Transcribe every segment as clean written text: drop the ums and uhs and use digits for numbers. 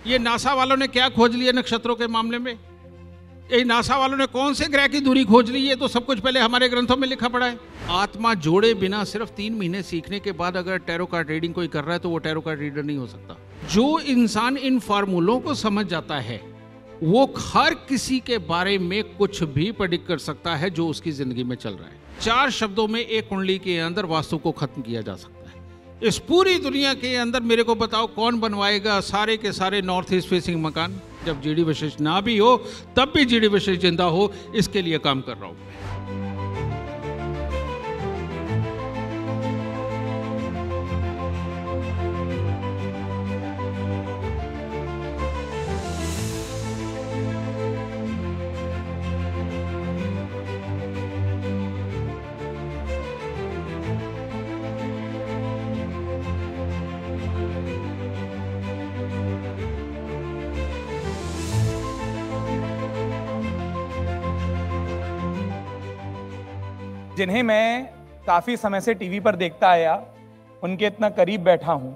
ये नासा वालों ने क्या खोज लिया नक्षत्रों के मामले में? ये नासा वालों ने कौन से ग्रह की दूरी खोज ली? ये तो सब कुछ पहले हमारे ग्रंथों में लिखा पड़ा है। आत्मा जोड़े बिना सिर्फ 3 महीने सीखने के बाद अगर टैरो कार्ड रीडिंग कोई कर रहा है तो वो टैरो कार्ड रीडर नहीं हो सकता। जो इंसान इन फार्मूलों को समझ जाता है वो हर किसी के बारे में कुछ भी प्रेडिक्ट कर सकता है जो उसकी जिंदगी में चल रहा है। 4 शब्दों में एक कुंडली के अंदर वास्तु को खत्म किया जा सकता है। इस पूरी दुनिया के अंदर मेरे को बताओ कौन बनवाएगा सारे के सारे नॉर्थ ईस्ट फेसिंग मकान? जब जीडी वशिष्ठ ना भी हो तब भी जीडी वशिष्ठ जिंदा हो, इसके लिए काम कर रहा हूं। जिन्हें मैं काफी समय से टीवी पर देखता आया, उनके इतना करीब बैठा हूं।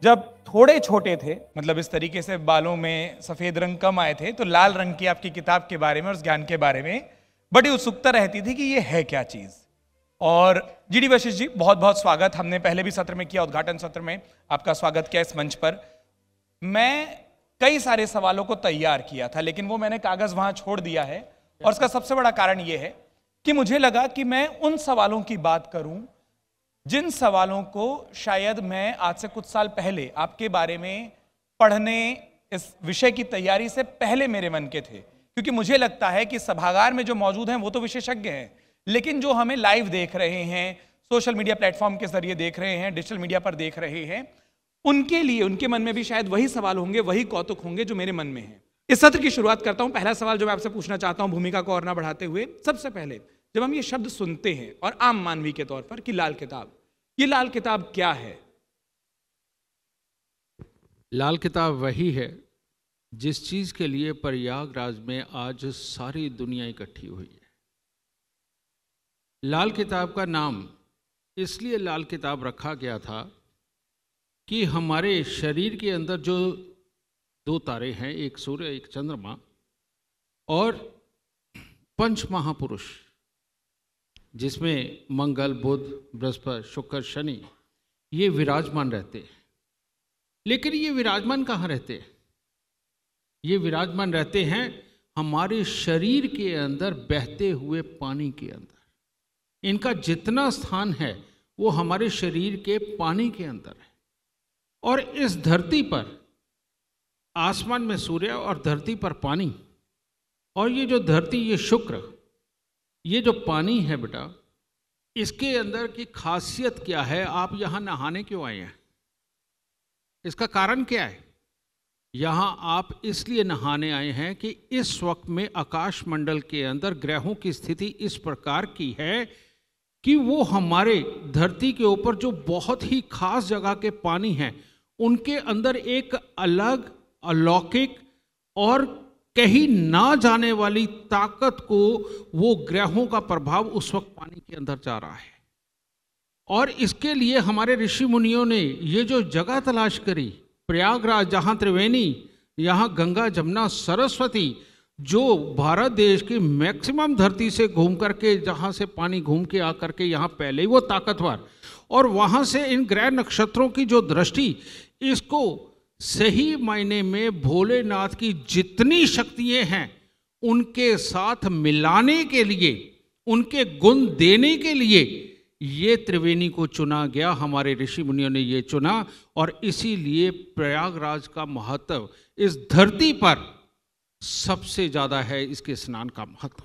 जब थोड़े छोटे थे, मतलब इस तरीके से बालों में सफेद रंग कम आए थे, तो लाल रंग की आपकी किताब के बारे में और उस ज्ञान के बारे में बड़ी उत्सुकता रहती थी कि ये है क्या चीज। और जीडी वशिष्ठ जी, बहुत बहुत स्वागत। हमने पहले भी सत्र में किया, उद्घाटन सत्र में आपका स्वागत किया इस मंच पर। मैं कई सारे सवालों को तैयार किया था, लेकिन वो मैंने कागज वहां छोड़ दिया है। और उसका सबसे बड़ा कारण यह है कि मुझे लगा कि मैं उन सवालों की बात करूं जिन सवालों को शायद मैं आज से कुछ साल पहले आपके बारे में पढ़ने, इस विषय की तैयारी से पहले मेरे मन के थे। क्योंकि मुझे लगता है कि सभागार में जो मौजूद हैं वो तो विशेषज्ञ हैं, लेकिन जो हमें लाइव देख रहे हैं, सोशल मीडिया प्लेटफॉर्म के जरिए देख रहे हैं, डिजिटल मीडिया पर देख रहे हैं, उनके लिए, उनके मन में भी शायद वही सवाल होंगे, वही कौतुक होंगे जो मेरे मन में है। इस सत्र की शुरुआत करता हूं। पहला सवाल जो मैं आपसे पूछना चाहता हूं, भूमिका को और ना बढ़ाते हुए, सबसे पहले जब हम ये शब्द सुनते हैं और आम मानवी के तौर पर कि लाल किताब, ये लाल किताब क्या है? लाल किताब वही है जिस चीज के लिए प्रयागराज में आज सारी दुनिया इकट्ठी हुई है। लाल किताब का नाम इसलिए लाल किताब रखा गया था कि हमारे शरीर के अंदर जो 2 तारे हैं, एक सूर्य एक चंद्रमा, और 5 महापुरुष जिसमें मंगल, बुध, बृहस्पति, शुक्र, शनि, ये विराजमान रहते हैं। लेकिन ये विराजमान कहाँ रहते हैं? ये विराजमान रहते हैं हमारे शरीर के अंदर बहते हुए पानी के अंदर। इनका जितना स्थान है वो हमारे शरीर के पानी के अंदर है। और इस धरती पर, आसमान में सूर्य और धरती पर पानी, और ये जो धरती, ये शुक्र, ये जो पानी है बेटा, इसके अंदर की खासियत क्या है? आप यहां नहाने क्यों आए हैं? इसका कारण क्या है? यहां आप इसलिए नहाने आए हैं कि इस वक्त में आकाश मंडल के अंदर ग्रहों की स्थिति इस प्रकार की है कि वो हमारे धरती के ऊपर जो बहुत ही खास जगह के पानी हैं, उनके अंदर एक अलग, अलौकिक और कहीं ना जाने वाली ताकत को, वो ग्रहों का प्रभाव उस वक्त पानी के अंदर जा रहा है। और इसके लिए हमारे ऋषि मुनियों ने ये जो जगह तलाश करी, प्रयागराज, जहाँ त्रिवेणी, यहाँ गंगा, जमुना, सरस्वती, जो भारत देश की मैक्सिमम धरती से घूम करके, जहाँ से पानी घूम के आकर के यहाँ पहले ही वो ताकतवर, और वहाँ से इन ग्रह नक्षत्रों की जो दृष्टि, इसको सही मायने में भोलेनाथ की जितनी शक्तियां हैं उनके साथ मिलाने के लिए, उनके गुण देने के लिए ये त्रिवेणी को चुना गया। हमारे ऋषि मुनियों ने ये चुना, और इसीलिए प्रयागराज का महत्व इस धरती पर सबसे ज्यादा है, इसके स्नान का महत्व।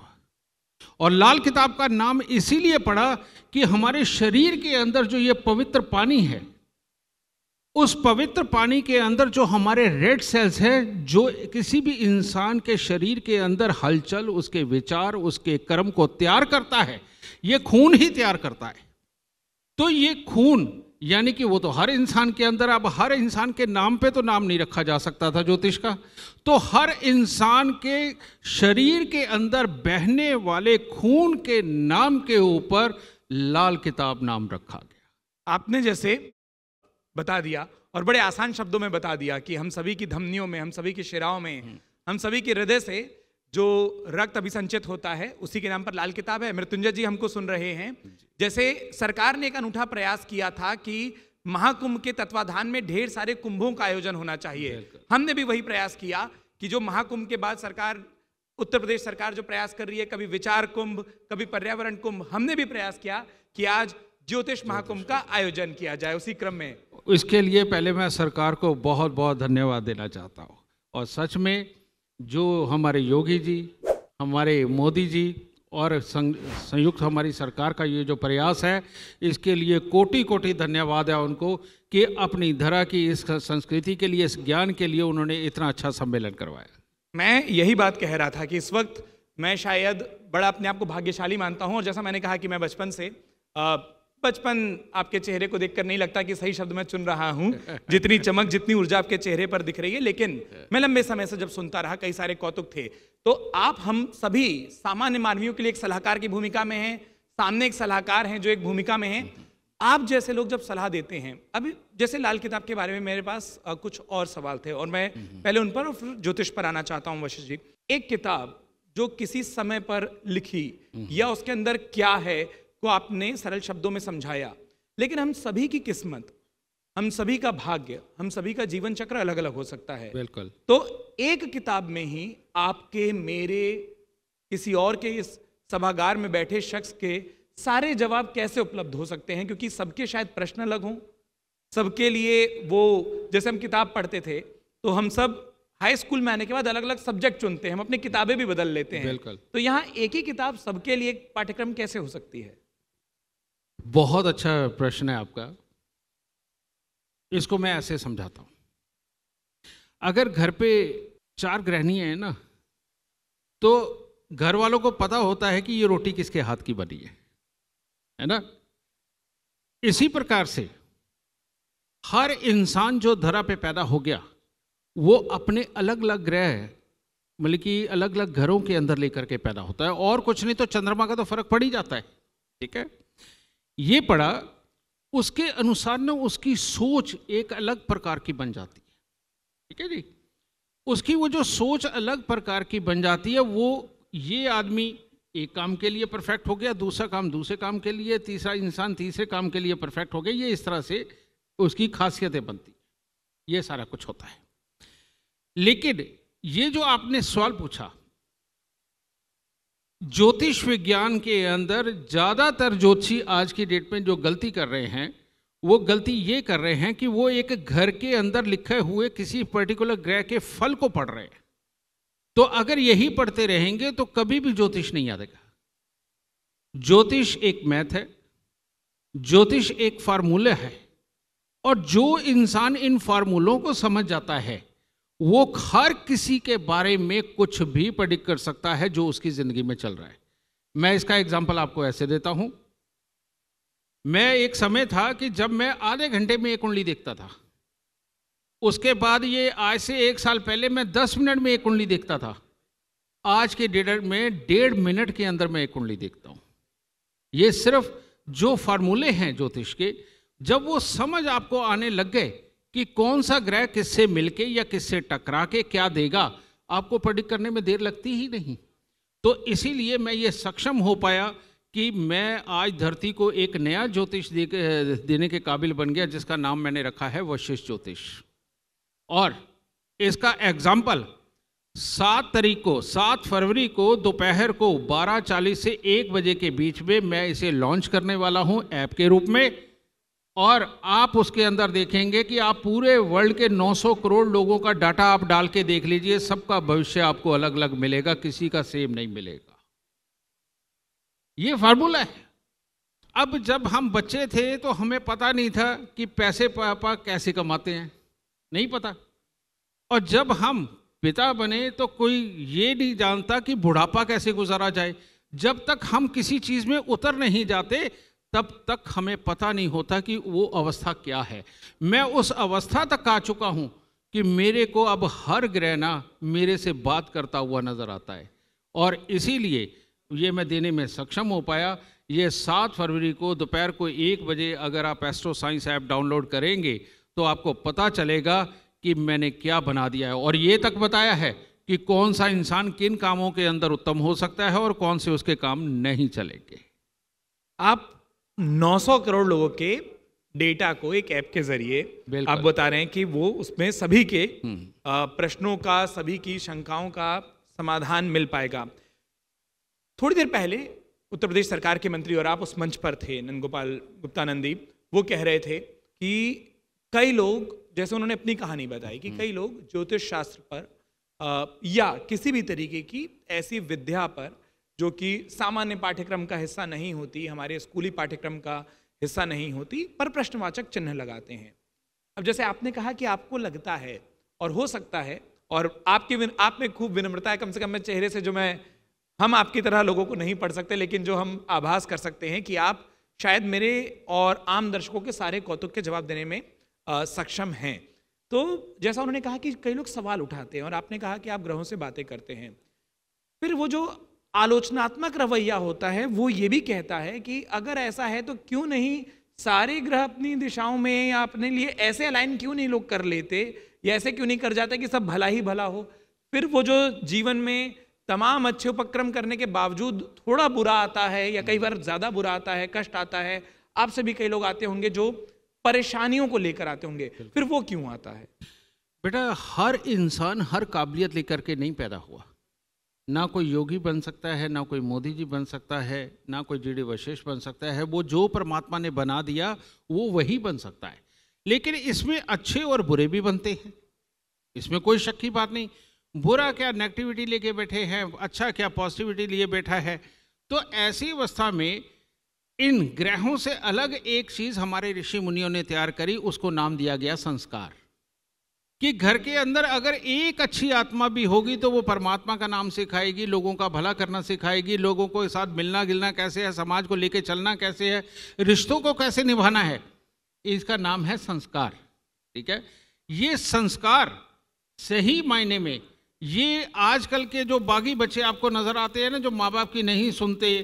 और लाल किताब का नाम इसीलिए पड़ा कि हमारे शरीर के अंदर जो ये पवित्र पानी है, उस पवित्र पानी के अंदर जो हमारे रेड सेल्स हैं, जो किसी भी इंसान के शरीर के अंदर हलचल, उसके विचार, उसके कर्म को तैयार करता है, ये खून ही तैयार करता है। तो ये खून, यानी कि वो तो हर इंसान के अंदर, अब हर इंसान के नाम पे तो नाम नहीं रखा जा सकता था ज्योतिष का, तो हर इंसान के शरीर के अंदर बहने वाले खून के नाम के ऊपर लाल किताब नाम रखा गया। आपने जैसे बता दिया, और बड़े आसान शब्दों में बता दिया कि हम सभी की धमनियों में, हम सभी की शिराओं में, हम सभी के हृदय से जो रक्त अभिसंचित होता है उसी के नाम पर लाल किताब है। मृत्युंजय जी हमको सुन रहे हैं, जैसे सरकार ने एक अनूठा प्रयास किया था कि महाकुंभ के तत्वाधान में ढेर सारे कुंभों का आयोजन होना चाहिए। हमने भी वही प्रयास किया कि जो महाकुंभ के बाद सरकार, उत्तर प्रदेश सरकार जो प्रयास कर रही है, कभी विचार कुंभ, कभी पर्यावरण कुंभ, हमने भी प्रयास किया कि आज ज्योतिष महाकुंभ का आयोजन किया जाए। उसी क्रम में इसके लिए पहले मैं सरकार को बहुत बहुत धन्यवाद देना चाहता हूँ। और सच में जो हमारे योगी जी, हमारे मोदी जी और संयुक्त हमारी सरकार का ये जो प्रयास है, इसके लिए कोटि कोटि धन्यवाद है उनको कि अपनी धरा की इस संस्कृति के लिए, इस ज्ञान के लिए उन्होंने इतना अच्छा सम्मेलन करवाया। मैं यही बात कह रहा था कि इस वक्त मैं शायद बड़ा अपने आप को भाग्यशाली मानता हूं। और जैसा मैंने कहा कि मैं बचपन आपके चेहरे को देखकर नहीं लगता कि सही शब्द मैं चुन रहा हूं, जितनी चमक, जितनी ऊर्जा आपके चेहरे पर दिख रही है। लेकिन मैं लंबे समय से जब सुनता रहा, कई सारे कौतुक थे। तो आप हम सभी सामान्य मानवियों के लिए एक सलाहकार की भूमिका में हैं, सामने एक सलाहकार हैं जो एक भूमिका में हैं। आप जैसे लोग जब सलाह देते हैं, अभी जैसे लाल किताब के बारे में मेरे पास कुछ और सवाल थे और मैं पहले उन पर और फिर ज्योतिष पर आना चाहता हूं। वशिष्ठ जी, एक किताब जो किसी समय पर लिखी या उसके अंदर क्या है को आपने सरल शब्दों में समझाया, लेकिन हम सभी की किस्मत, हम सभी का भाग्य, हम सभी का जीवन चक्र अलग अलग हो सकता है। बिल्कुल। तो एक किताब में ही आपके, मेरे, किसी और के, इस सभागार में बैठे शख्स के सारे जवाब कैसे उपलब्ध हो सकते हैं? क्योंकि सबके शायद प्रश्न अलग हों, सबके लिए वो, जैसे हम किताब पढ़ते थे तो हम सब हाई स्कूल में आने के बाद अलग अलग सब्जेक्ट चुनते हैं, हम अपनी किताबें भी बदल लेते हैं। बिल्कुल। तो यहाँ एक ही किताब सबके लिए एक पाठ्यक्रम कैसे हो सकती है? बहुत अच्छा प्रश्न है आपका। इसको मैं ऐसे समझाता हूं। अगर घर पे 4 गृहिणियां हैं ना, तो घर वालों को पता होता है कि ये रोटी किसके हाथ की बनी है ना? इसी प्रकार से हर इंसान जो धरा पे पैदा हो गया, वो अपने अलग अलग ग्रह, मतलब कि अलग अलग घरों के अंदर लेकर के पैदा होता है। और कुछ नहीं तो चंद्रमा का तो फर्क पड़ ही जाता है, ठीक है? ये पड़ा, उसके अनुसार ना उसकी सोच एक अलग प्रकार की बन जाती है, ठीक है जी? उसकी वो जो सोच अलग प्रकार की बन जाती है, वो ये आदमी एक काम के लिए परफेक्ट हो गया, दूसरा काम दूसरे काम के लिए, तीसरा इंसान तीसरे काम के लिए परफेक्ट हो गया। ये इस तरह से उसकी खासियतें बनती, ये सारा कुछ होता है। लेकिन ये जो आपने सवाल पूछा, ज्योतिष विज्ञान के अंदर ज़्यादातर ज्योतिषी आज की डेट में जो गलती कर रहे हैं, वो गलती ये कर रहे हैं कि वो एक घर के अंदर लिखे हुए किसी पर्टिकुलर ग्रह के फल को पढ़ रहे हैं। तो अगर यही पढ़ते रहेंगे तो कभी भी ज्योतिष नहीं आएगा। ज्योतिष एक मैथ है, ज्योतिष एक फार्मूला है, और जो इंसान इन फार्मूलों को समझ जाता है, वो हर किसी के बारे में कुछ भी प्रेडिक्ट कर सकता है जो उसकी जिंदगी में चल रहा है। मैं इसका एग्जांपल आपको ऐसे देता हूं। मैं एक समय था कि जब मैं आधे घंटे में एक कुंडली देखता था, उसके बाद ये आज से 1 साल पहले मैं 10 मिनट में एक कुंडली देखता था, आज के डेट में 1.5 मिनट के अंदर मैं एक कुंडली देखता हूं। ये सिर्फ जो फार्मूले हैं ज्योतिष के, जब वो समझ आपको आने लग गए कि कौन सा ग्रह किससे मिलके या किससे टकरा के क्या देगा, आपको प्रेडिक्ट करने में देर लगती ही नहीं। तो इसीलिए मैं ये सक्षम हो पाया कि मैं आज धरती को एक नया ज्योतिष देने के काबिल बन गया, जिसका नाम मैंने रखा है वशिष्ठ ज्योतिष। और इसका एग्जाम्पल 7 फरवरी को दोपहर को 12:40 से 1 बजे के बीच में मैं इसे लॉन्च करने वाला हूं ऐप के रूप में। और आप उसके अंदर देखेंगे कि आप पूरे वर्ल्ड के 900 करोड़ लोगों का डाटा आप डाल के देख लीजिए, सबका भविष्य आपको अलग अलग मिलेगा, किसी का सेम नहीं मिलेगा। ये फार्मूला है। अब जब हम बच्चे थे तो हमें पता नहीं था कि पैसे पापा कैसे कमाते हैं, नहीं पता। और जब हम पिता बने तो कोई ये नहीं जानता कि बुढ़ापा कैसे गुजारा जाए। जब तक हम किसी चीज़ में उतर नहीं जाते, तब तक हमें पता नहीं होता कि वो अवस्था क्या है। मैं उस अवस्था तक आ चुका हूं कि मेरे को अब हर ग्रह ना मेरे से बात करता हुआ नजर आता है, और इसीलिए ये मैं देने में सक्षम हो पाया। ये 7 फरवरी को दोपहर को 1 बजे अगर आप एस्ट्रो साइंस ऐप डाउनलोड करेंगे तो आपको पता चलेगा कि मैंने क्या बना दिया है। और ये तक बताया है कि कौन सा इंसान किन कामों के अंदर उत्तम हो सकता है और कौन से उसके काम नहीं चलेंगे। आप 900 करोड़ लोगों के डेटा को एक ऐप के जरिए आप बता रहे हैं कि वो उसमें सभी के प्रश्नों का, सभी की शंकाओं का समाधान मिल पाएगा। थोड़ी देर पहले उत्तर प्रदेश सरकार के मंत्री, और आप उस मंच पर थे, नंदगोपाल गुप्ता नंदी, वो कह रहे थे कि कई लोग, जैसे उन्होंने अपनी कहानी बताई कि कई लोग ज्योतिष शास्त्र पर या किसी भी तरीके की ऐसी विद्या पर जो कि सामान्य पाठ्यक्रम का हिस्सा नहीं होती, हमारे स्कूली पाठ्यक्रम का हिस्सा नहीं होती, पर प्रश्नवाचक चिन्ह लगाते हैं। अब जैसे आपने कहा कि आपको लगता है और हो सकता है, और आप में खूब विनम्रता है, कम से कम मैं चेहरे से हम आपकी तरह लोगों को नहीं पढ़ सकते, लेकिन जो हम आभास कर सकते हैं कि आप शायद मेरे और आम दर्शकों के सारे कौतुक के जवाब देने में सक्षम हैं। तो जैसा उन्होंने कहा कि कई लोग सवाल उठाते हैं, और आपने कहा कि आप ग्रहों से बातें करते हैं, फिर वो जो आलोचनात्मक रवैया होता है वो ये भी कहता है कि अगर ऐसा है तो क्यों नहीं सारे ग्रह अपनी दिशाओं में या अपने लिए ऐसे अलाइन क्यों नहीं लोग कर लेते, या ऐसे क्यों नहीं कर जाते कि सब भला ही भला हो। फिर वो जो जीवन में तमाम अच्छे उपक्रम करने के बावजूद थोड़ा बुरा आता है या कई बार ज्यादा बुरा आता है, कष्ट आता है, आपसे भी कई लोग आते होंगे जो परेशानियों को लेकर आते होंगे, फिर वो क्यों आता है? बेटा, हर इंसान हर काबिलियत लेकर के नहीं पैदा हुआ। ना कोई योगी बन सकता है, ना कोई मोदी जी बन सकता है, ना कोई जीडी वशिष्ठ बन सकता है। वो जो परमात्मा ने बना दिया वो वही बन सकता है। लेकिन इसमें अच्छे और बुरे भी बनते हैं, इसमें कोई शक की बात नहीं। बुरा क्या नेगेटिविटी लेके बैठे हैं, अच्छा क्या पॉजिटिविटी लिए बैठा है। तो ऐसी अवस्था में इन ग्रहों से अलग एक चीज हमारे ऋषि मुनियों ने तैयार करी, उसको नाम दिया गया संस्कार। कि घर के अंदर अगर एक अच्छी आत्मा भी होगी तो वो परमात्मा का नाम सिखाएगी, लोगों का भला करना सिखाएगी, लोगों को साथ मिलना गिलना कैसे है, समाज को लेके चलना कैसे है, रिश्तों को कैसे निभाना है, इसका नाम है संस्कार। ठीक है, ये संस्कार सही मायने में, ये आजकल के जो बागी बच्चे आपको नजर आते हैं ना, जो माँ बाप की नहीं सुनते,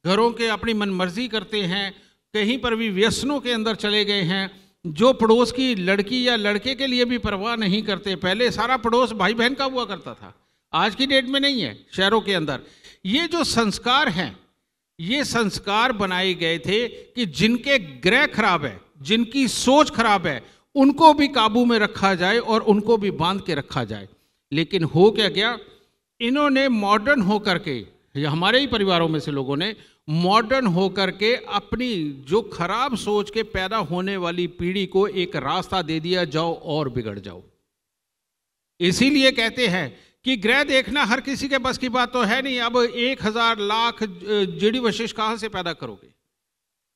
घरों के अपनी मनमर्जी करते हैं, कहीं पर भी व्यसनों के अंदर चले गए हैं, जो पड़ोस की लड़की या लड़के के लिए भी परवाह नहीं करते। पहले सारा पड़ोस भाई बहन का हुआ करता था, आज की डेट में नहीं है शहरों के अंदर। ये जो संस्कार हैं, ये संस्कार बनाए गए थे कि जिनके ग्रह खराब है, जिनकी सोच खराब है, उनको भी काबू में रखा जाए और उनको भी बांध के रखा जाए। लेकिन हो क्या गया, इन्होंने मॉडर्न होकर के, हमारे ही परिवारों में से लोगों ने मॉडर्न होकर के अपनी जो खराब सोच के पैदा होने वाली पीढ़ी को एक रास्ता दे दिया, जाओ और बिगड़ जाओ। इसीलिए कहते हैं कि ग्रह देखना हर किसी के बस की बात तो है नहीं। अब 1000 लाख जीडी वशिष्ठ कहाँ से पैदा करोगे,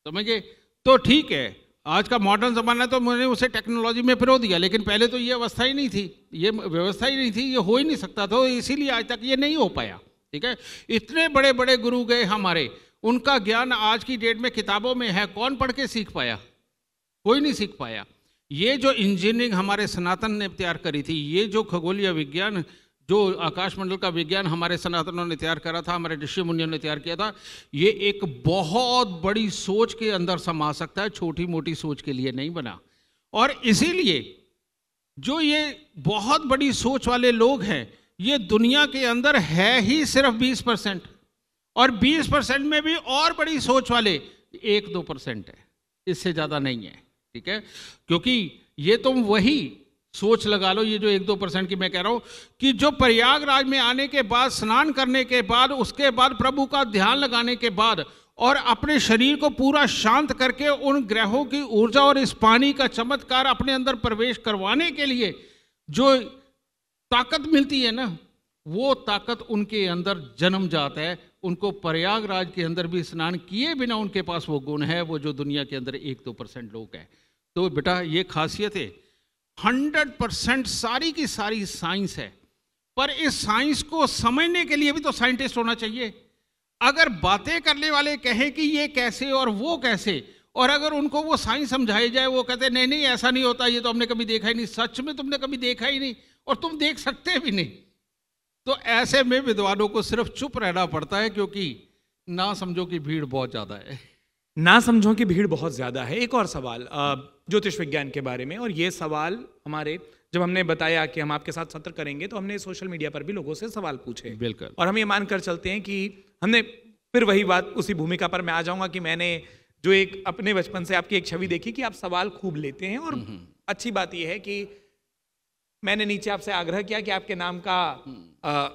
समझे? तो ठीक है, आज का मॉडर्न जमाना तो मैंने उसे टेक्नोलॉजी में पिरो दिया, लेकिन पहले तो ये अवस्था ही नहीं थी, ये व्यवस्था ही नहीं थी, ये हो ही नहीं सकता था, इसीलिए आज तक ये नहीं हो पाया। ठीक है, इतने बड़े बड़े गुरु गए हमारे, उनका ज्ञान आज की डेट में किताबों में है, कौन पढ़ के सीख पाया? कोई नहीं सीख पाया। ये जो इंजीनियरिंग हमारे सनातन ने तैयार करी थी, ये जो खगोलीय विज्ञान, जो आकाशमंडल का विज्ञान हमारे सनातनों ने तैयार करा था, हमारे ऋषि मुनियों ने तैयार किया था, ये एक बहुत बड़ी सोच के अंदर समा सकता है, छोटी मोटी सोच के लिए नहीं बना। और इसीलिए जो ये बहुत बड़ी सोच वाले लोग हैं, ये दुनिया के अंदर है ही सिर्फ 20%, और 20% में भी और बड़ी सोच वाले 1-2% है, इससे ज़्यादा नहीं है। ठीक है, क्योंकि ये तुम वही सोच लगा लो, ये जो 1-2% की मैं कह रहा हूं, कि जो प्रयागराज में आने के बाद, स्नान करने के बाद, उसके बाद प्रभु का ध्यान लगाने के बाद और अपने शरीर को पूरा शांत करके उन ग्रहों की ऊर्जा और इस पानी का चमत्कार अपने अंदर प्रवेश करवाने के लिए जो ताकत मिलती है ना, वो ताकत उनके अंदर जन्म जाता है। उनको प्रयागराज के अंदर भी स्नान किए बिना उनके पास वो गुण है, वो जो दुनिया के अंदर 1-2% लोग हैं। तो बेटा ये खासियत है, 100% सारी की सारी साइंस है, पर इस साइंस को समझने के लिए भी तो साइंटिस्ट होना चाहिए। अगर बातें करने वाले कहें कि ये कैसे और वो कैसे, और अगर उनको वो साइंस समझाई जाए, वो कहते नहीं नहीं ऐसा नहीं होता, ये तो हमने कभी देखा ही नहीं, सच में तुमने कभी देखा ही नहीं और तुम देख सकते भी नहीं। तो ऐसे में विद्वानों को सिर्फ चुप रहना पड़ता है, क्योंकि ना समझो की भीड़ बहुत ज्यादा है। ना समझों की भीड़ बहुत ज़्यादा है। एक और सवाल ज्योतिष विज्ञान के बारे में, और ये सवाल हमारे जब हमने बताया कि हम आपके साथ सत्र करेंगे तो हमने सोशल मीडिया पर भी लोगों से सवाल पूछे। बिल्कुल। और हम ये मानकर चलते हैं कि हमने फिर वही बात, उसी भूमिका पर मैं आ जाऊंगा कि मैंने जो एक अपने बचपन से आपकी एक छवि देखी कि आप सवाल खूब लेते हैं, और अच्छी बात यह है कि मैंने नीचे आपसे आग्रह किया कि आपके नाम का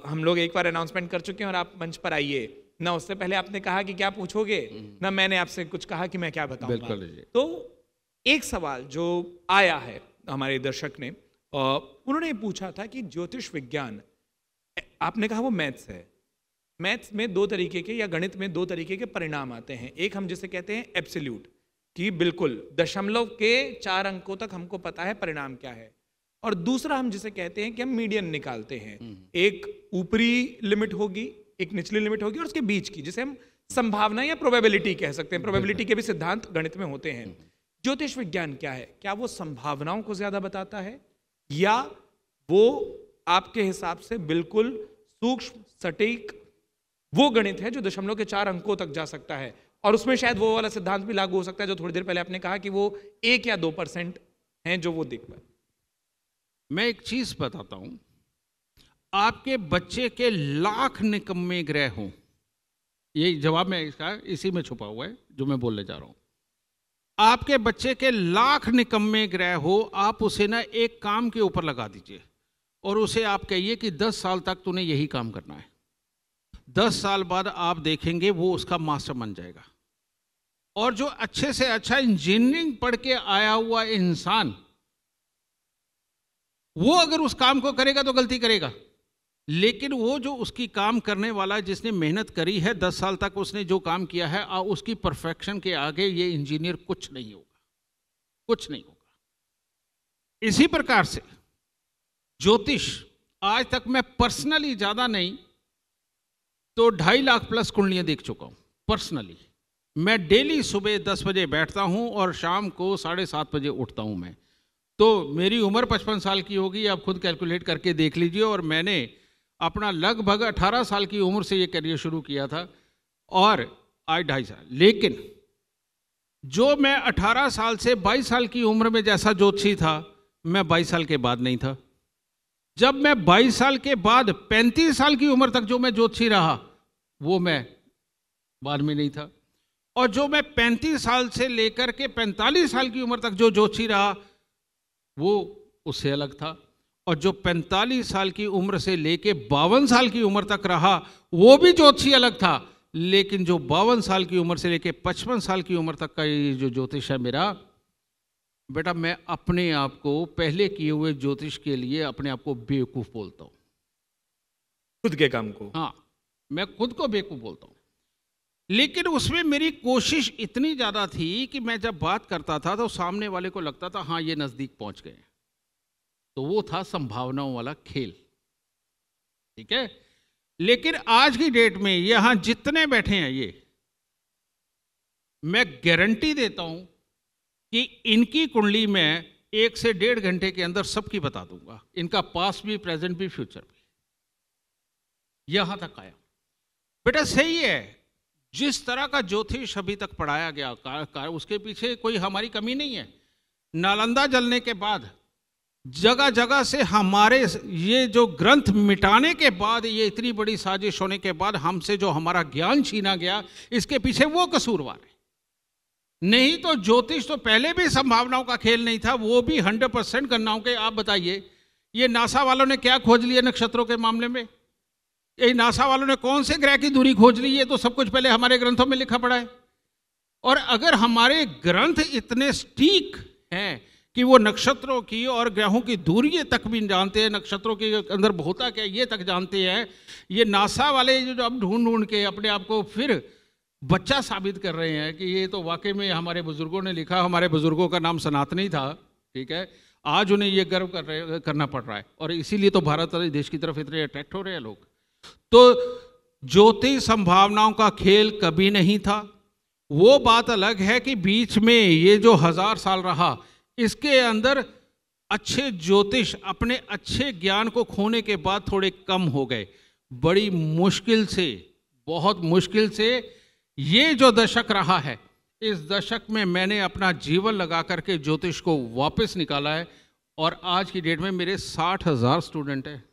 हम लोग एक बार अनाउंसमेंट कर चुके हैं और आप मंच पर आइए ना। उससे पहले आपने कहा कि क्या पूछोगे, ना मैंने आपसे कुछ कहा कि मैं क्या बताऊंगा। तो एक सवाल जो आया है हमारे दर्शक ने, उन्होंने पूछा था कि ज्योतिष विज्ञान, आपने कहा वो मैथ्स है, मैथ्स में दो तरीके के या गणित में दो तरीके के परिणाम आते हैं। एक हम जिसे कहते हैं एब्सोल्यूट, कि बिल्कुल दशमलव के 4 अंकों तक हमको पता है परिणाम क्या है, और दूसरा हम जिसे कहते हैं कि हम मीडियन निकालते हैं। एक ऊपरी लिमिट होगी, एक निचली लिमिट होगी, और उसके बीच की जिसे हम संभावना या प्रोबेबिलिटी कह सकते हैं। प्रोबेबिलिटी के भी सिद्धांत गणित में होते हैं। ज्योतिष विज्ञान क्या है? क्या वो संभावनाओं को ज्यादा बताता है, या वो आपके हिसाब से बिल्कुल सूक्ष्म सटीक वो गणित है जो दशमलव के 4 अंकों तक जा सकता है, और उसमें शायद वो वाला सिद्धांत भी लागू हो सकता है जो थोड़ी देर पहले आपने कहा कि वो 1 या 2% हैं जो वो दिख पाए? मैं एक चीज बताता हूं, आपके बच्चे के लाख निकम्मे ग्रह हों, ये जवाब मैं इसका इसी में छुपा हुआ है जो मैं बोलने जा रहा हूं। आपके बच्चे के लाख निकम्मे ग्रह हो, आप उसे ना एक काम के ऊपर लगा दीजिए और उसे आप कहिए कि 10 साल तक तूने यही काम करना है। 10 साल बाद आप देखेंगे वो उसका मास्टर बन जाएगा। और जो अच्छे से अच्छा इंजीनियरिंग पढ़ के आया हुआ इंसान, वो अगर उस काम को करेगा तो गलती करेगा, लेकिन वो जो उसकी काम करने वाला जिसने मेहनत करी है 10 साल तक उसने जो काम किया है, उसकी परफेक्शन के आगे ये इंजीनियर कुछ नहीं होगा, कुछ नहीं होगा। इसी प्रकार से ज्योतिष, आज तक मैं पर्सनली ज्यादा नहीं तो 2.5 लाख प्लस कुंडलियां देख चुका हूं पर्सनली। मैं डेली सुबह 10 बजे बैठता हूं और शाम को 7:30 बजे उठता हूं मैं। तो मेरी उम्र 55 साल की होगी, आप खुद कैलकुलेट करके देख लीजिए। और मैंने अपना लगभग 18 साल की उम्र से ये करियर शुरू किया था और आज 2.5 साल। लेकिन जो मैं 18 साल से 22 साल की उम्र में जैसा ज्योतिषी था, मैं 22 साल के बाद नहीं था। जब मैं 22 साल के बाद 35 साल की उम्र तक जो मैं ज्योतिषी रहा, वो मैं बाद में नहीं था। और जो मैं 35 साल से लेकर के 45 साल की उम्र तक जो ज्योतिषी रहा, वो उससे अलग था। और जो 45 साल की उम्र से लेके 52 साल की उम्र तक रहा, वो भी ज्योतिषी अलग था। लेकिन जो 52 साल की उम्र से लेके 55 साल की उम्र तक का ये जो ज्योतिष है मेरा, बेटा मैं अपने आप को पहले किए हुए ज्योतिष के लिए अपने आप को बेवकूफ बोलता हूं, खुद के काम को। हाँ, मैं खुद को बेवकूफ बोलता हूं। लेकिन उसमें मेरी कोशिश इतनी ज्यादा थी कि मैं जब बात करता था तो सामने वाले को लगता था हाँ ये नजदीक पहुंच गए। तो वो था संभावनाओं वाला खेल, ठीक है। लेकिन आज की डेट में यहां जितने बैठे हैं, ये मैं गारंटी देता हूं कि इनकी कुंडली में 1 से 1.5 घंटे के अंदर सबकी बता दूंगा, इनका पास्ट भी, प्रेजेंट भी, फ्यूचर भी। यहां तक आया बेटा, सही है। जिस तरह का ज्योतिष अभी तक पढ़ाया गया, उसके पीछे कोई हमारी कमी नहीं है। नालंदा जलने के बाद जगह जगह से हमारे ये जो ग्रंथ मिटाने के बाद, ये इतनी बड़ी साजिश होने के बाद हमसे जो हमारा ज्ञान छीना गया, इसके पीछे वो कसूरवार है। नहीं तो ज्योतिष तो पहले भी संभावनाओं का खेल नहीं था, वो भी 100% गणनाओं के। आप बताइए, ये नासा वालों ने क्या खोज लिया नक्षत्रों के मामले में? ये नासा वालों ने कौन से ग्रह की दूरी खोज ली? ये तो सब कुछ पहले हमारे ग्रंथों में लिखा पड़ा है। और अगर हमारे ग्रंथ इतने सटीक हैं कि वो नक्षत्रों की और ग्रहों की दूरी तक भी जानते हैं, नक्षत्रों के अंदर होता क्या ये तक जानते हैं, ये नासा वाले जो अब ढूंढ ढूंढ के अपने आप को फिर बच्चा साबित कर रहे हैं कि ये तो वाकई में हमारे बुजुर्गों ने लिखा। हमारे बुजुर्गों का नाम सनातनी था, ठीक है। आज उन्हें ये गर्व करना पड़ रहा है, और इसीलिए तो भारत देश की तरफ इतने अट्रैक्ट हो रहे हैं लोग। तो ज्योतिष संभावनाओं का खेल कभी नहीं था। वो बात अलग है कि बीच में ये जो 1000 साल रहा, इसके अंदर अच्छे ज्योतिष अपने अच्छे ज्ञान को खोने के बाद थोड़े कम हो गए। बड़ी मुश्किल से, बहुत मुश्किल से ये जो दशक रहा है, इस दशक में मैंने अपना जीवन लगा करके ज्योतिष को वापस निकाला है और आज की डेट में मेरे 60,000 स्टूडेंट हैं।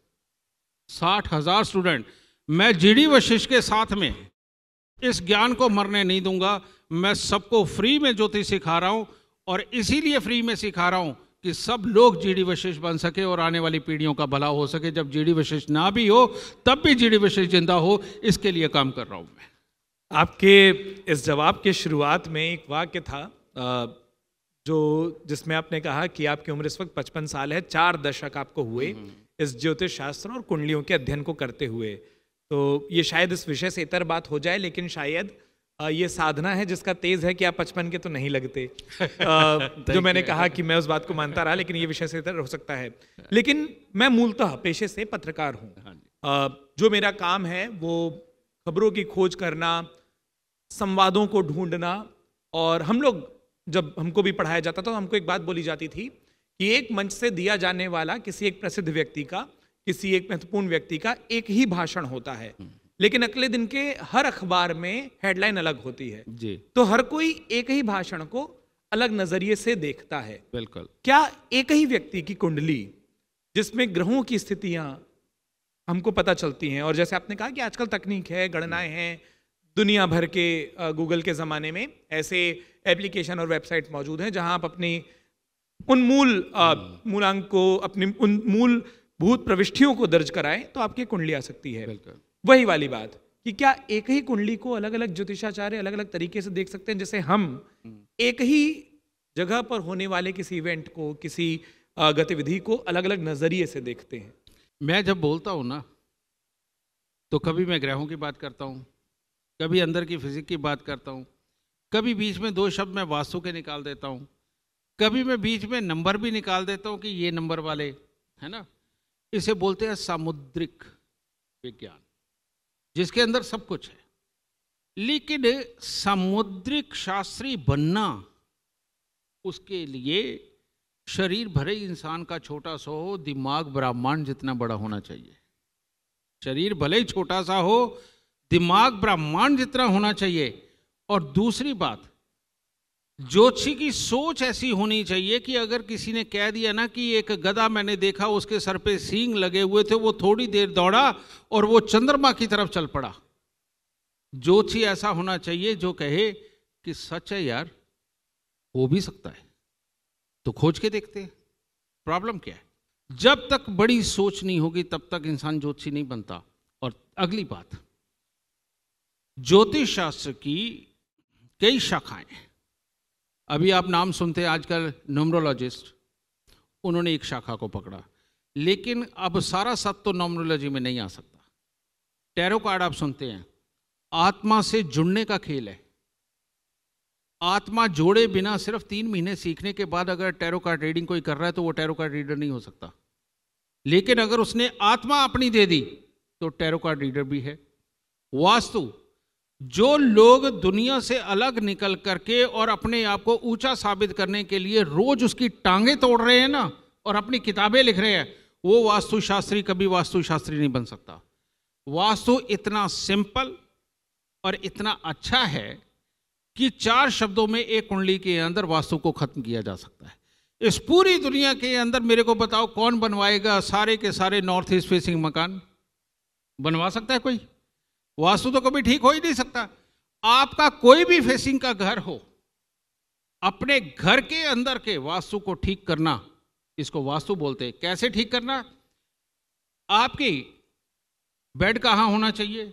60,000 स्टूडेंट। मैं जीडी वशिष्ठ के साथ में इस ज्ञान को मरने नहीं दूंगा। मैं सबको फ्री में ज्योतिष सिखा रहा हूं और इसीलिए फ्री में सिखा रहा हूं कि सब लोग जीडी वशिष्ठ बन सके और आने वाली पीढ़ियों का भला हो सके। जब जीडी वशिष्ठ ना भी हो तब भी जीडी वशिष्ठ जिंदा हो, इसके लिए काम कर रहा हूं मैं। आपके इस जवाब के शुरुआत में एक वाक्य था जिसमें आपने कहा कि आपकी उम्र इस वक्त 55 साल है, 4 दशक आपको हुए इस ज्योतिष शास्त्र और कुंडलियों के अध्ययन को करते हुए। तो ये शायद इस विषय से इतर बात हो जाए, लेकिन शायद ये साधना है जिसका तेज है कि आप 55 के तो नहीं लगते। जो मैंने कहा कि मैं उस बात को मानता रहा, लेकिन ये विषय से इतर हो सकता है। लेकिन मैं मूलतः पेशे से पत्रकार हूँ। जो मेरा काम है वो खबरों की खोज करना, संवादों को ढूंढना। और हम लोग जब हमको भी पढ़ाया जाता था तो हमको एक बात बोली जाती थी कि एक मंच से दिया जाने वाला किसी एक प्रसिद्ध व्यक्ति का, किसी एक महत्वपूर्ण व्यक्ति का एक ही भाषण होता है, लेकिन अगले दिन के हर अखबार में हेडलाइन अलग होती है जी। तो हर कोई एक ही भाषण को अलग नजरिए से देखता है। बिल्कुल। क्या एक ही व्यक्ति की कुंडली जिसमें ग्रहों की स्थितियां हमको पता चलती हैं, और जैसे आपने कहा कि आजकल तकनीक है, गणनाएं हैं, दुनिया भर के गूगल के ज़माने में ऐसे एप्लीकेशन और वेबसाइट मौजूद हैं जहां आप अपनी उन मूलांक को, अपनी उन मूलभूत प्रविष्टियों को दर्ज कराएं तो आपकी कुंडली आ सकती है। बिल्कुल। वही वाली बात कि क्या एक ही कुंडली को अलग अलग ज्योतिषाचार्य अलग अलग तरीके से देख सकते हैं, जैसे हम एक ही जगह पर होने वाले किसी इवेंट को, किसी गतिविधि को अलग अलग नजरिए से देखते हैं। मैं जब बोलता हूँ ना तो कभी मैं ग्रहों की बात करता हूँ, कभी अंदर की फिजिक्स की बात करता हूँ, कभी बीच में 2 शब्द मैं वास्तु के निकाल देता हूँ, कभी मैं बीच में नंबर भी निकाल देता हूँ कि ये नंबर वाले, है ना। इसे बोलते हैं सामुद्रिक विज्ञान, जिसके अंदर सब कुछ है। लेकिन सामुद्रिक शास्त्री बनना, उसके लिए शरीर भरे इंसान का छोटा सा हो, दिमाग ब्रह्मांड जितना बड़ा होना चाहिए। शरीर भले ही छोटा सा हो, दिमाग ब्रह्मांड जितना होना चाहिए। और दूसरी बात, ज्योतिषी की सोच ऐसी होनी चाहिए कि अगर किसी ने कह दिया ना कि एक गधा मैंने देखा, उसके सर पे सींग लगे हुए थे, वो थोड़ी देर दौड़ा और वो चंद्रमा की तरफ चल पड़ा। ज्योतिषी ऐसा होना चाहिए जो कहे कि सच है यार, हो भी सकता है, तो खोज के देखते हैं। प्रॉब्लम क्या है? जब तक बड़ी सोच नहीं होगी तब तक इंसान ज्योतिषी नहीं बनता। और अगली बात, ज्योतिष शास्त्र की कई शाखाएं। अभी आप नाम सुनते हैं आजकल न्यूमरोलॉजिस्ट, उन्होंने एक शाखा को पकड़ा, लेकिन अब सारा सब तो न्यूमरोलॉजी में नहीं आ सकता। टैरो कार्ड आप सुनते हैं, आत्मा से जुड़ने का खेल है। आत्मा जोड़े बिना सिर्फ 3 महीने सीखने के बाद अगर टैरो कार्ड रीडिंग कोई कर रहा है तो वो टैरो कार्ड रीडर नहीं हो सकता। लेकिन अगर उसने आत्मा अपनी दे दी तो टैरो कार्ड रीडर भी है। वास्तु, जो लोग दुनिया से अलग निकल करके और अपने आप को ऊंचा साबित करने के लिए रोज उसकी टांगे तोड़ रहे हैं ना और अपनी किताबें लिख रहे हैं, वो वास्तुशास्त्री कभी वास्तुशास्त्री नहीं बन सकता। वास्तु इतना सिंपल और इतना अच्छा है कि 4 शब्दों में एक कुंडली के अंदर वास्तु को खत्म किया जा सकता है। इस पूरी दुनिया के अंदर मेरे को बताओ कौन बनवाएगा सारे के सारे नॉर्थ ईस्ट फेसिंग मकान? बनवा सकता है कोई? वास्तु तो कभी ठीक हो ही नहीं सकता। आपका कोई भी फेसिंग का घर हो, अपने घर के अंदर के वास्तु को ठीक करना, इसको वास्तु बोलते हैं। कैसे ठीक करना? आपकी बेड कहाँ होना चाहिए?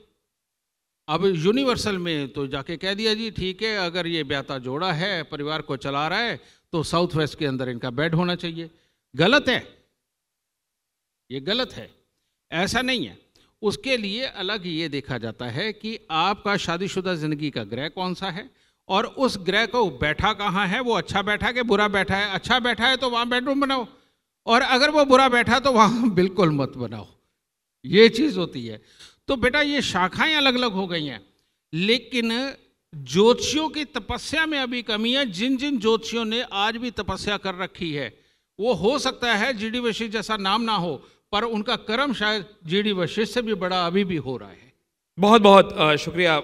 अब यूनिवर्सल में तो जाके कह दिया जी ठीक है, अगर ये ब्याता जोड़ा है, परिवार को चला रहा है, तो साउथ वेस्ट के अंदर इनका बेड होना चाहिए। गलत है, ये गलत है, ऐसा नहीं है। उसके लिए अलग ये देखा जाता है कि आपका शादीशुदा जिंदगी का ग्रह कौन सा है और उस ग्रह को बैठा कहाँ है, वो अच्छा बैठा है कि बुरा बैठा है। अच्छा बैठा है तो वहाँ बेडरूम बनाओ, और अगर वो बुरा बैठा तो वहाँ बिल्कुल मत बनाओ। ये चीज़ होती है। तो बेटा ये शाखाएं अलग अलग हो गई हैं, लेकिन ज्योतिषियों की तपस्या में अभी कमी है। जिन जिन ज्योतिषियों ने आज भी तपस्या कर रखी है, वो हो सकता है जीडी वशिष्ठ जैसा नाम ना हो, पर उनका कर्म शायद जीडी वशिष्ठ से भी बड़ा अभी भी हो रहा है। बहुत बहुत शुक्रिया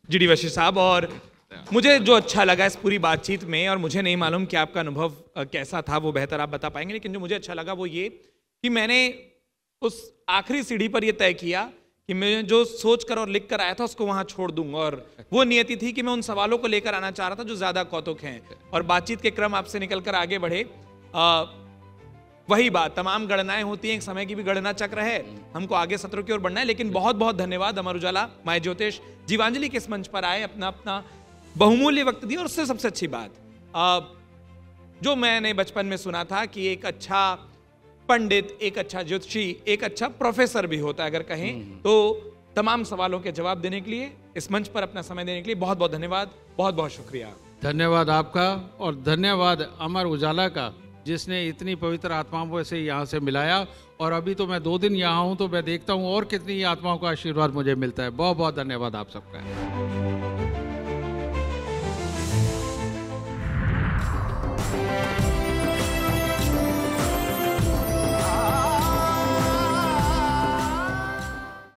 जीडी वशिष्ठ साहब। और सकते हैं। मुझे जो अच्छा लगा इस पूरी बातचीत में, और मुझे नहीं मालूम कि आपका अनुभव कैसा था, वो बेहतर आप बता पाएंगे, लेकिन जो मुझे अच्छा लगा वो ये कि मैंने उस आखिरी सीढ़ी पर ये तय किया कि मैं जो सोच कर और लिख कर आया था उसको वहां छोड़ दूंगा, और वो नियति थी कि मैं उन सवालों को लेकर आना चाह रहा था जो ज्यादा कौतुक हैं, और बातचीत के क्रम आपसे निकलकर आगे बढ़े। वही बात, तमाम गणनाएं होती हैं, एक समय की भी गणना चक्र है, हमको आगे सत्रों की ओर बढ़ना है। लेकिन बहुत बहुत धन्यवाद अमर उजाला, माय ज्योतिष, जीवांजलि के इस मंच पर आए, अपना अपना बहुमूल्य वक्त दिया। और उससे सबसे अच्छी बात जो मैंने बचपन में सुना था कि एक अच्छा पंडित, एक अच्छा ज्योतिषी, एक अच्छा प्रोफेसर भी होता है अगर कहें, तो तमाम सवालों के जवाब देने के लिए, इस मंच पर अपना समय देने के लिए बहुत बहुत धन्यवाद, बहुत बहुत शुक्रिया। धन्यवाद आपका, और धन्यवाद अमर उजाला का, जिसने इतनी पवित्र आत्माओं से यहाँ से मिलाया। और अभी तो मैं 2 दिन यहाँ हूँ, तो मैं देखता हूँ और कितनी आत्माओं का आशीर्वाद मुझे मिलता है। बहुत बहुत धन्यवाद आप सबका।